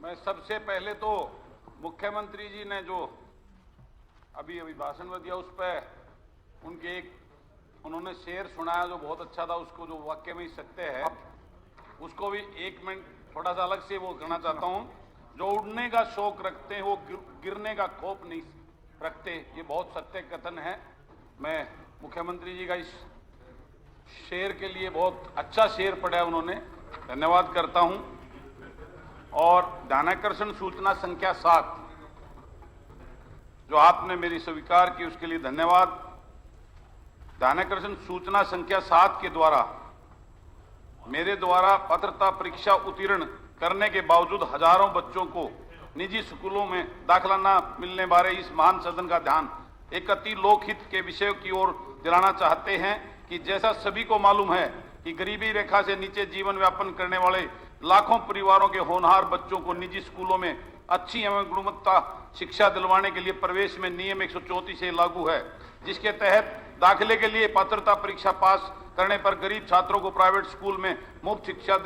मैं सबसे पहले तो मुख्यमंत्री जी ने जो अभी भाषण में दिया उस पर उन्होंने शेर सुनाया जो बहुत अच्छा था, उसको जो वाक्य में ही सत्य है उसको भी 1 मिनट थोड़ा सा अलग से वो कहना चाहता हूं। जो उड़ने का शौक रखते हैं वो गिरने का खौफ नहीं रखते, ये बहुत सत्य कथन है। मैं मुख्यमंत्री जी का इस शेर के लिए बहुत अच्छा शेर पढ़ा है उन्होंने, धन्यवाद करता हूं। और ध्यानाकर्षण सूचना संख्या 7 जो आपने मेरी स्वीकार की उसके लिए धन्यवाद। ध्यानाकर्षण सूचना संख्या 7 के द्वारा मेरे द्वारा पात्रता परीक्षा उत्तीर्ण करने के बावजूद हजारों बच्चों को निजी स्कूलों में दाखिला न मिलने बारे इस महान सदन का ध्यान एक अति लोकहित के विषय की ओर दिलाना चाहते हैं कि जैसा सभी को मालूम है कि गरीबी रेखा से नीचे जीवन यापन करने वाले लाखों परिवारों के होनहार बच्चों को निजी स्कूलों में अच्छी एवं गुणवत्ता शिक्षा दिलवाने के लिए प्रवेश में नियम 134 से लागू है, जिसके तहत दाखिले के लिए पात्रता परीक्षा पास करने पर गरीब छात्रों को प्राइवेट स्कूल में मुफ्त शिक्षा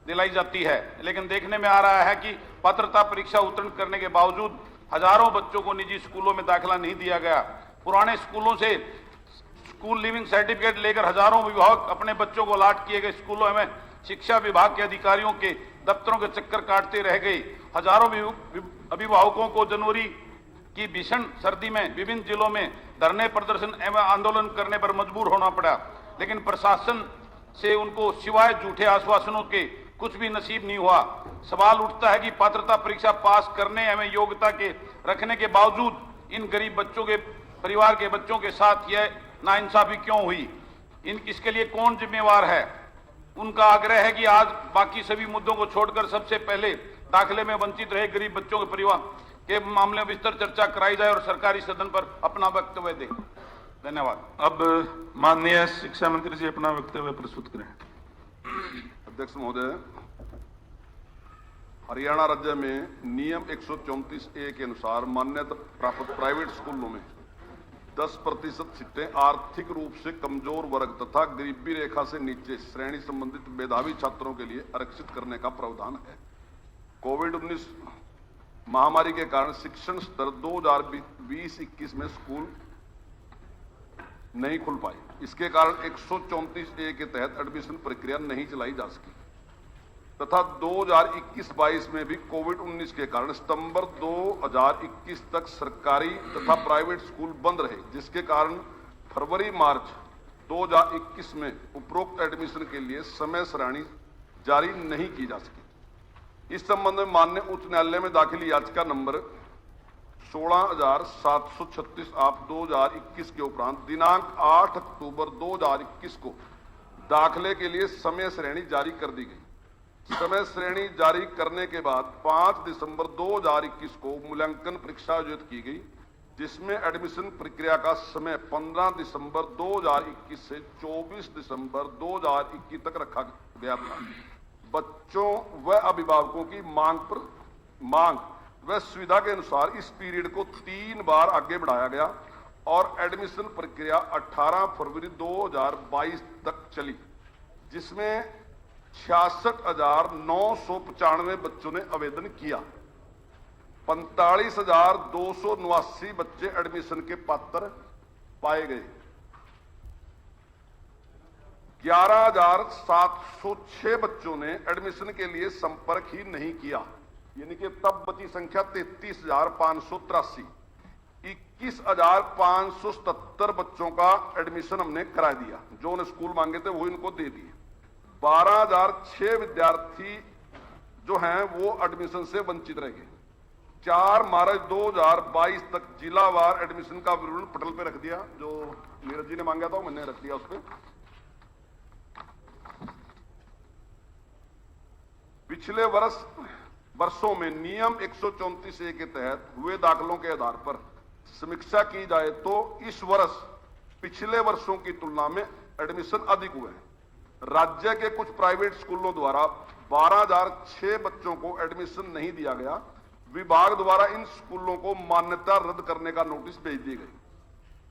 दिलाई जाती है। लेकिन देखने में आ रहा है कि पात्रता परीक्षा उत्तीर्ण करने के बावजूद हजारों बच्चों को निजी स्कूलों में दाखिला नहीं दिया गया। पुराने स्कूलों से स्कूल लिविंग सर्टिफिकेट लेकर हजारों अभिभावक अपने बच्चों को अलॉट किए गए स्कूलों में शिक्षा विभाग के अधिकारियों के दफ्तरों के चक्कर काटते रह गए। हजारों अभिभावकों को जनवरी की भीषण सर्दी में विभिन्न जिलों में धरने प्रदर्शन एवं आंदोलन करने पर मजबूर होना पड़ा, लेकिन प्रशासन से उनको सिवाय झूठे आश्वासनों के कुछ भी नसीब नहीं हुआ। सवाल उठता है कि पात्रता परीक्षा पास करने एवं योग्यता के रखने के बावजूद इन गरीब बच्चों के परिवार के बच्चों के साथ यह नाइंसाफी क्यों हुई, इसके लिए कौन जिम्मेवार है। उनका आग्रह है कि आज बाकी सभी मुद्दों को छोड़कर सबसे पहले दाखिले में वंचित रहे गरीब बच्चों के परिवार के मामले में विस्तार चर्चा कराई जाए और सरकारी सदन पर अपना वक्तव्य दें। धन्यवाद। अब माननीय शिक्षा मंत्री जी अपना वक्तव्य प्रस्तुत करें। अध्यक्ष महोदय, हरियाणा राज्य में नियम 134A के अनुसार मान्यता प्राप्त प्राइवेट स्कूलों में 10% सीटें आर्थिक रूप से कमजोर वर्ग तथा गरीबी रेखा से नीचे श्रेणी संबंधित मेधावी छात्रों के लिए आरक्षित करने का प्रावधान है। कोविड-19 महामारी के कारण शिक्षण स्तर 2020-21 में स्कूल नहीं खुल पाए। इसके कारण 134A के तहत एडमिशन प्रक्रिया नहीं चलाई जा सकी तथा 2021-22 में भी कोविड-19 के कारण सितंबर 2021 तक सरकारी तथा प्राइवेट स्कूल बंद रहे, जिसके कारण फरवरी-मार्च 2021 में उपरोक्त एडमिशन के लिए समय सारणी जारी नहीं की जा सकी। इस संबंध में माननीय उच्च न्यायालय में दाखिल याचिका नंबर 16,736 आप 2021 के उपरांत दिनांक 8 अक्टूबर 2021 को दाखिले के लिए समय श्रेणी जारी कर दी गई। समय श्रेणी जारी करने के बाद 5 दिसंबर 2021 को मूल्यांकन परीक्षा आयोजित की गई, जिसमें एडमिशन प्रक्रिया का समय 15 दिसंबर 2021 से 24 दिसंबर 2021 तक रखा गया था। बच्चों व अभिभावकों की मांग व सुविधा के अनुसार इस पीरियड को 3 बार आगे बढ़ाया गया और एडमिशन प्रक्रिया 18 फरवरी 2022 तक चली, जिसमें 66,995 बच्चों ने आवेदन किया। 45,279 बच्चे एडमिशन के पात्र पाए गए। 11,706 बच्चों ने एडमिशन के लिए संपर्क ही नहीं किया, यानी कि तब बची संख्या 33,583। 21,577 बच्चों का एडमिशन हमने करा दिया, जो उन्हें स्कूल मांगे थे वो इनको दे दिए। 12,006 विद्यार्थी जो हैं वो एडमिशन से वंचित रह गए। 4 मार्च 2022 तक जिलावार एडमिशन का विवरण पटल पे रख दिया, जो नीरज जी ने मांगा था मैंने रख दिया उस पे। पिछले वर्षों में नियम 134A के तहत हुए दाखिलों के आधार पर समीक्षा की जाए तो इस वर्ष पिछले वर्षों की तुलना में एडमिशन अधिक हुए हैं। राज्य के कुछ प्राइवेट स्कूलों द्वारा 12,006 बच्चों को एडमिशन नहीं दिया गया। विभाग द्वारा इन स्कूलों को मान्यता रद्द करने का नोटिस भेज दी गई।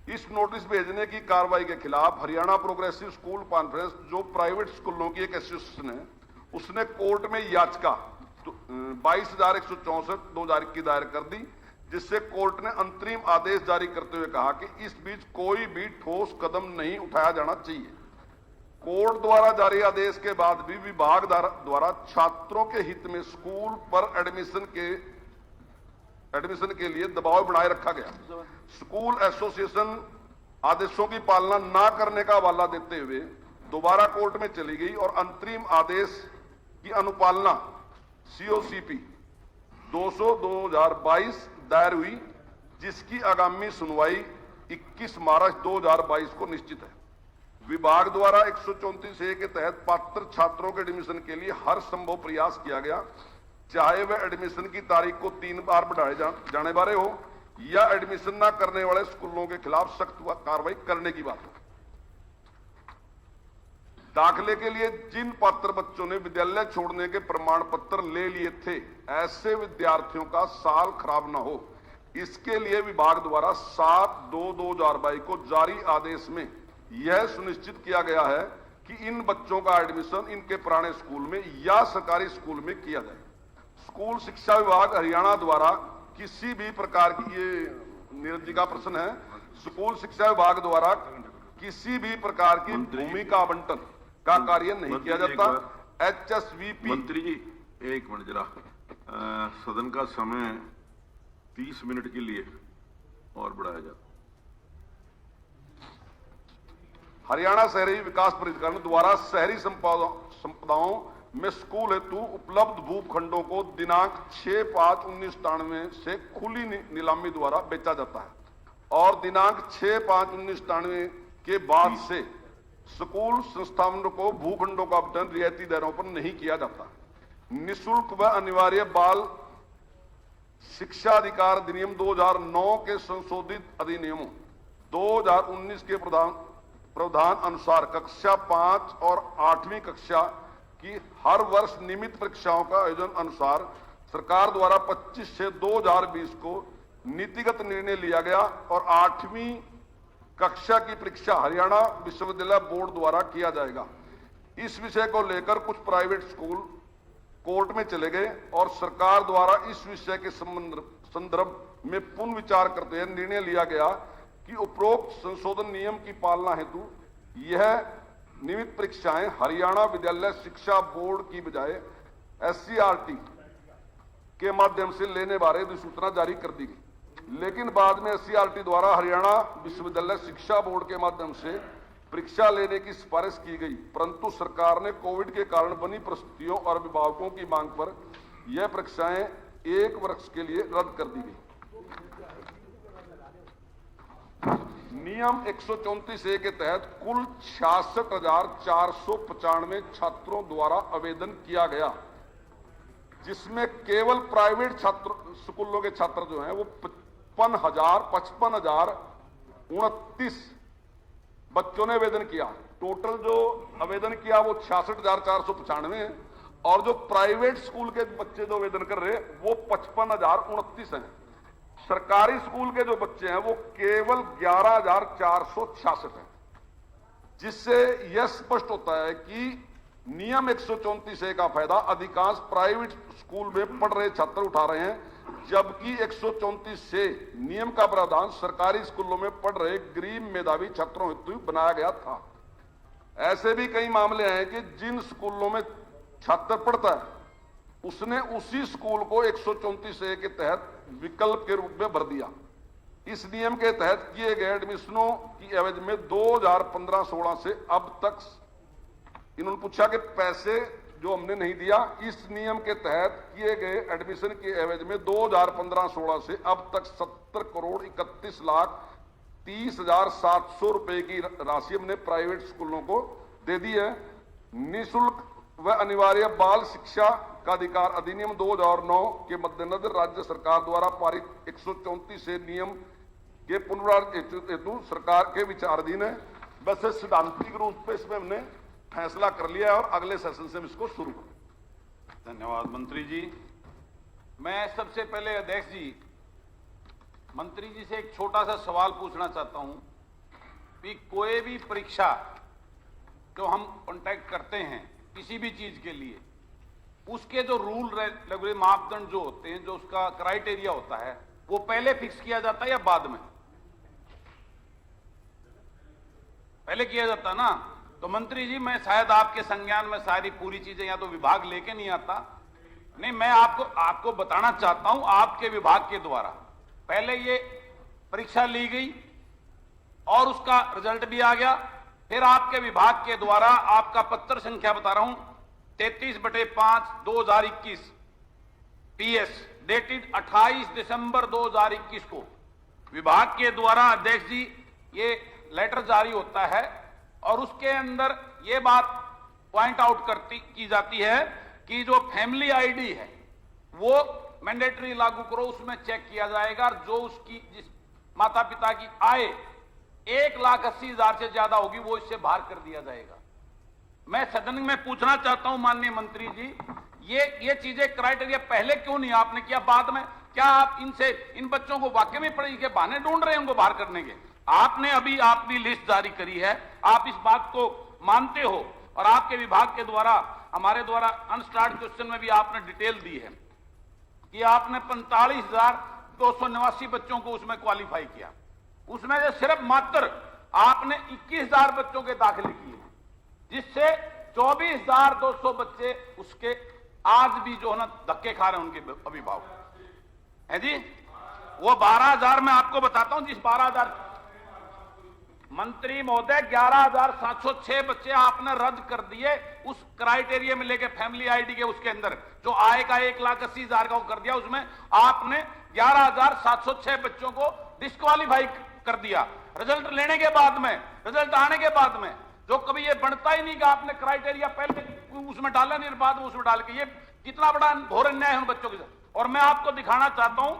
इस नोटिस भेजने की कार्रवाई के खिलाफ हरियाणा प्रोग्रेसिव स्कूल कॉन्फ्रेंस, जो प्राइवेट स्कूलों की एक एसोसिएशन है, उसने कोर्ट में याचिका 22,164/2021 दायर कर दी, जिससे कोर्ट ने अंतरिम आदेश जारी करते हुए कहा कि इस बीच कोई भी ठोस कदम नहीं उठाया जाना चाहिए। कोर्ट द्वारा जारी आदेश के बाद भी विभाग द्वारा छात्रों के हित में स्कूल पर एडमिशन के लिए दबाव बनाए रखा गया। स्कूल एसोसिएशन आदेशों की पालना न करने का हवाला देते हुए दोबारा कोर्ट में चली गई और अंतरिम आदेश की अनुपालना COCP 200/2022 दायर हुई, जिसकी आगामी सुनवाई 21 मार्च 2022 को निश्चित है। विभाग द्वारा 134A के तहत पात्र छात्रों के एडमिशन के लिए हर संभव प्रयास किया गया, चाहे वह एडमिशन की तारीख को 3 बार बढ़ाए जाने बारे हो या एडमिशन न करने वाले स्कूलों के खिलाफ सख्त कार्रवाई करने की बात हो। दाखिले के लिए जिन पात्र बच्चों ने विद्यालय छोड़ने के प्रमाण पत्र ले लिए थे, ऐसे विद्यार्थियों का साल खराब न हो, इसके लिए विभाग द्वारा 7/2/2022 को जारी आदेश में यह सुनिश्चित किया गया है कि इन बच्चों का एडमिशन इनके पुराने स्कूल में या सरकारी स्कूल में किया जाए। स्कूल शिक्षा विभाग हरियाणा द्वारा किसी भी प्रकार की, ये नीरज जी का प्रश्न है, स्कूल शिक्षा विभाग द्वारा किसी भी प्रकार की भूमि का आवंटन का कार्य नहीं किया जाता। HSVP मंत्री जी एक मिनट जरा, सदन का समय 30 मिनट के लिए और बढ़ाया जाता। हरियाणा शहरी विकास प्राधिकरण द्वारा शहरी संपदाओं में स्कूल हेतु उपलब्ध भूखंडों को दिनांक 6/5/1993 से खुली नीलामी द्वारा बेचा जाता है और दिनांक 6/5/1993 के बाद से स्कूल संस्थानों को भूखंडों का आवंटन रियायती दरों पर नहीं किया जाता। निःशुल्क व अनिवार्य बाल शिक्षा अधिकार अधिनियम 2009 के संशोधित अधिनियमों 2019 के प्रावधान अनुसार कक्षा 5 और 8वीं कक्षा की हर वर्ष नियमित परीक्षाओं का आयोजन अनुसार सरकार द्वारा 25 से 2020 को नीतिगत निर्णय लिया गया और 8वीं कक्षा की परीक्षा हरियाणा विश्वविद्यालय बोर्ड द्वारा किया जाएगा। इस विषय को लेकर कुछ प्राइवेट स्कूल कोर्ट में चले गए और सरकार द्वारा इस विषय के संदर्भ में पुनर्विचार करते हुए निर्णय लिया गया कि उपरोक्त संशोधन नियम की पालना हेतु यह नियमित परीक्षाएं हरियाणा विद्यालय शिक्षा बोर्ड की बजाय SCRT के माध्यम से लेने बारे अधिसूचना जारी कर दी गई, लेकिन बाद में SCRT द्वारा हरियाणा विश्वविद्यालय शिक्षा बोर्ड के माध्यम से परीक्षा लेने की सिफारिश की गई, परंतु सरकार ने कोविड के कारण बनी परिस्थितियों और अभिभावकों की मांग पर यह परीक्षाएं 1 वर्ष के लिए रद्द कर दी गई। नियम 134A के तहत कुल 66,495 छात्रों द्वारा आवेदन किया गया, जिसमें केवल प्राइवेट स्कूलों के छात्र जो हैं वो 55,029 बच्चों ने आवेदन किया। टोटल जो आवेदन किया वो 66,495 है और जो प्राइवेट स्कूल के बच्चे जो आवेदन कर रहे हैं वो 55,029 हैं। सरकारी स्कूल के जो बच्चे हैं वो केवल 11,466 हैं, जिससे यह स्पष्ट होता है कि नियम 134A का फायदा अधिकांश प्राइवेट स्कूल में पढ़ रहे छात्र उठा रहे हैं, जबकि 134A नियम का प्रावधान सरकारी स्कूलों में पढ़ रहे गरीब मेधावी छात्रों हेतु बनाया गया था। ऐसे भी कई मामले हैं कि जिन स्कूलों में छात्र पढ़ता है उसने उसी स्कूल को 134A के तहत विकल्प के रूप में भर दिया। इस नियम के तहत किए गए एडमिशनों की एवज में 2015-16 से अब तक इन्होंने पूछा कि पैसे जो हमने नहीं दिया, इस नियम के तहत किए गए एडमिशन के एवज में 2015-16 से अब तक 70,31,30,700 रुपए की राशि हमने प्राइवेट स्कूलों को दे दी है। निःशुल्क व अनिवार्य बाल शिक्षा का अधिकार अधिनियम 2009 के मद्देनजर राज्य सरकार द्वारा पारित 134A नियम के पुनरावृत्ति हेतु सरकार के विचाराधीन है। वैसे सिद्धांतिक रूप पे इसमें हमने फैसला कर लिया है और अगले सेशन से हम इसको शुरू करें। धन्यवाद मंत्री जी। मैं सबसे पहले अध्यक्ष जी, मंत्री जी से एक छोटा सा सवाल पूछना चाहता हूं कि कोई भी परीक्षा जो हम कांटेक्ट करते हैं किसी भी चीज के लिए, उसके जो रूल रेगुलर मापदंड जो होते हैं, जो उसका क्राइटेरिया होता है, वो पहले फिक्स किया जाता है या बाद में? पहले किया जाता ना। तो मंत्री जी, मैं शायद आपके संज्ञान में सारी पूरी चीजें या तो विभाग लेके नहीं आता, नहीं, मैं आपको बताना चाहता हूं, आपके विभाग के द्वारा पहले ये परीक्षा ली गई और उसका रिजल्ट भी आ गया, फिर आपके विभाग के द्वारा आपका पत्र संख्या बता रहा हूं 33/5/2021 PS डेटेड 28 दिसंबर 2021 को विभाग के द्वारा अध्यक्ष जी ये लेटर जारी होता है और उसके अंदर ये बात पॉइंट आउट की जाती है कि जो फैमिली आईडी है वो मैंडेटरी लागू करो, उसमें चेक किया जाएगा, जो उसकी जिस माता पिता की आय 1,80,000 से ज्यादा होगी वो इससे बाहर कर दिया जाएगा। मैं सदन में पूछना चाहता हूं माननीय मंत्री जी, ये चीजें क्राइटेरिया पहले क्यों नहीं आपने किया, बाद में? क्या आप इन बच्चों को वाकई में पढ़ाई के बहाने ढूंढ रहे हैं उनको बाहर करने के? आपने अभी आपकी लिस्ट जारी करी है, आप इस बात को मानते हो और आपके विभाग के द्वारा हमारे द्वारा अनस्टार्ट क्वेश्चन में भी आपने डिटेल दी है कि आपने 45,289 बच्चों को उसमें क्वालिफाई किया, उसमें से सिर्फ मात्र आपने 21,000 बच्चों के दाखिले किए, जिससे 24,200 बच्चे उसके आज भी जो है ना धक्के खा रहे हैं उनके अभिभावक है जी। वो 12,000 मैं आपको बताता हूं, जिस 12,000 मंत्री महोदय 11,706 बच्चे आपने रद्द कर दिए उस क्राइटेरिया में लेके फैमिली आईडी के उसके अंदर जो आय का 1,80,000 का वो कर दिया, उसमें आपने 11,706 बच्चों को डिस्क्वालीफाई कर दिया। रिजल्ट लेने के बाद में, रिजल्ट आने के बाद में जो कभी ये बनता ही नहीं कि आपने क्राइटेरिया पहले उसमें डाला नहीं, बाद में उसमें डाल के, ये कितना बड़ा घोर अन्याय है उन बच्चों के साथ। और मैं आपको दिखाना चाहता हूं,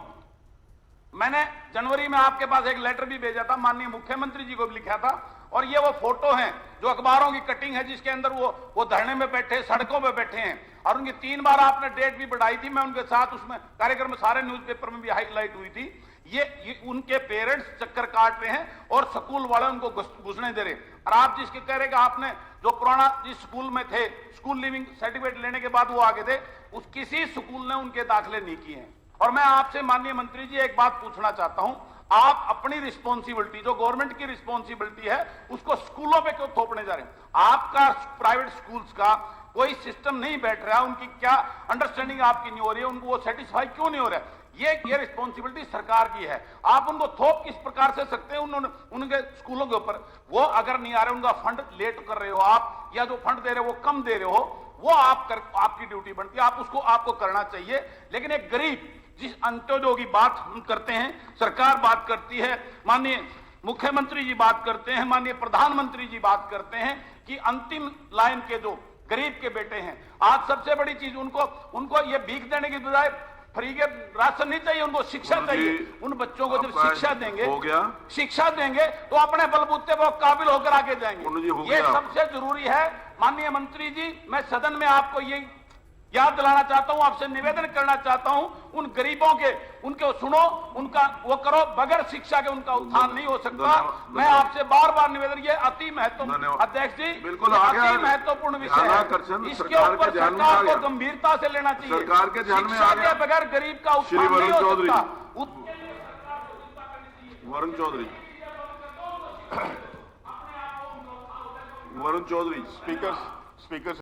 मैंने जनवरी में आपके पास एक लेटर भी भेजा था, माननीय मुख्यमंत्री जी को भी लिखा था, और ये वो फोटो हैं जो अखबारों की कटिंग है जिसके अंदर वो धरने में बैठे, सड़कों पे बैठे हैं, और उनकी 3 बार आपने डेट भी बढ़ाई थी, मैं उनके साथ उसमें कार्यक्रम में सारे न्यूज़पेपर में भी हाईलाइट हुई थी। ये उनके पेरेंट्स चक्कर काट रहे हैं और स्कूल वाले उनको घुसने दे रहे, और आप जिसके कह रहे कि आपने जो पुराना जिस स्कूल में थे, स्कूल लिविंग सर्टिफिकेट लेने के बाद वो आगे थे, उस किसी स्कूल ने उनके दाखिले नहीं किए हैं। और मैं आपसे माननीय मंत्री जी एक बात पूछना चाहता हूं, आप अपनी रिस्पॉन्सिबिलिटी जो गवर्नमेंट की रिस्पॉन्सिबिलिटी है उसको स्कूलों पे क्यों थोपने जा रहे हैं? आपका प्राइवेट स्कूल्स का कोई सिस्टम नहीं बैठ रहा, उनकी क्या अंडरस्टैंडिंग आपकी नहीं हो रही है, उनको वो सेटिस्फाई क्यों नहीं हो रहा है? ये रिस्पॉन्सिबिलिटी सरकार की है, आप उनको थोप किस प्रकार से सकते हैं उनके स्कूलों के ऊपर? वो अगर नहीं आ रहे, उनका फंड लेट कर रहे हो आप, या जो फंड दे रहे हो वो कम दे रहे हो, वो आपकी ड्यूटी बनती है, आपको करना चाहिए। लेकिन एक गरीब जिस अंत्योदय की बात हम करते हैं, सरकार बात करती है, माननीय मुख्यमंत्री जी बात करते हैं, माननीय प्रधानमंत्री जी बात करते हैं कि अंतिम लाइन के जो गरीब के बेटे हैं, आज सबसे बड़ी चीज उनको ये भीख देने की बजाय फ्री के राशन नहीं चाहिए, उनको शिक्षा चाहिए। उन बच्चों को जब शिक्षा देंगे, शिक्षा देंगे तो अपने बलबूते पर काबिल होकर आगे जाएंगे। ये सबसे जरूरी है। माननीय मंत्री जी, मैं सदन में आपको ये याद दिलाना चाहता हूं, आपसे निवेदन करना चाहता हूं, उन गरीबों के उनको सुनो, उनका वो करो, बगैर शिक्षा के उनका उत्थान नहीं हो सकता। मैं आपसे बार बार निवेदन, ये अति महत्वपूर्ण अध्यक्ष जी, बिल्कुल अति महत्वपूर्ण विषय है, इसके ऊपर सरकार को गंभीरता से लेना चाहिए। सरकार के ध्यान में शिक्षा के बगैर गरीब का उत्थान नहीं हो सकता। वरुण चौधरी स्पीकर